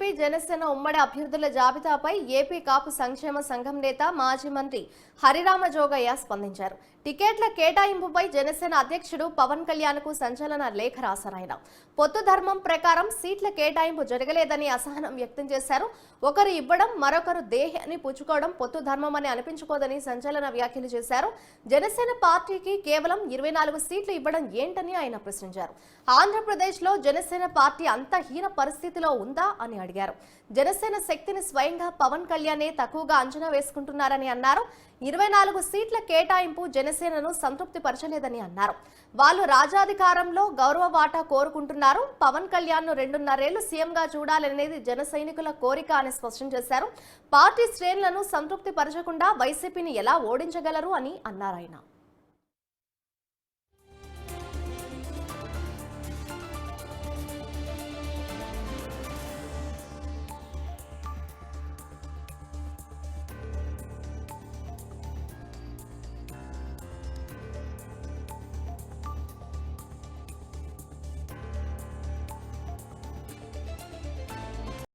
TDP Janasena ఉమ్మడి అభ్యర్థుల జాబితాపై AP కాపు సంక్షేమ సంఘం నేత మాజీ మంత్రి హరిరామ జోగయ్య స్పందించారు. టికెట్ల కేటాయింపుపై జనసేన అధ్యక్షుడు పవన్ కళ్యాణ్ కు సంచలన లేఖ రాశారాయన. పొత్తు ధర్మం ప్రకారం సీట్ల కేటాయింపు జరగలేదని అసహనం వ్యక్తం చేశారు. ఒకరు ఇవ్వడం మరొకరు దేహి అని పుచ్చుకోవడం పొత్తు ధర్మం అని అనిపించుకోదని సంచలన వ్యాఖ్యలు చేశారు. జనసేన పార్టీకి కేవలం 24 సీట్లు ఇవ్వడం ఏంటని ఆయన ప్రశ్నించారు. ఆంధ్రప్రదేశ్ లో జనసేన పార్టీ అంత హీన పరిస్థితిలో ఉందా అని అడిగారు. జనసేన శక్తిని స్వయంగా పవన్ కళ్యాణే తక్కువగా అంచనా వేసుకుంటున్నారని అన్నారు. 24 సీట్ల కేటాయింపు జనసేనను సంతృప్తి పరచలేదని అన్నారు. వాళ్ళు రాజాధికారంలో గౌరవ వాటా కోరుకుంటున్నారు. పవన్ కళ్యాణ్ ను 2.5 ఏళ్లు సీఎంగా చూడాలనేది జన సైనికుల కోరిక అని స్పష్టం చేశారు. పార్టీ శ్రేణులను సంతృప్తి పరచకుండా వైసీపీని ఎలా ఓడించగలరు అని అన్నారాయన.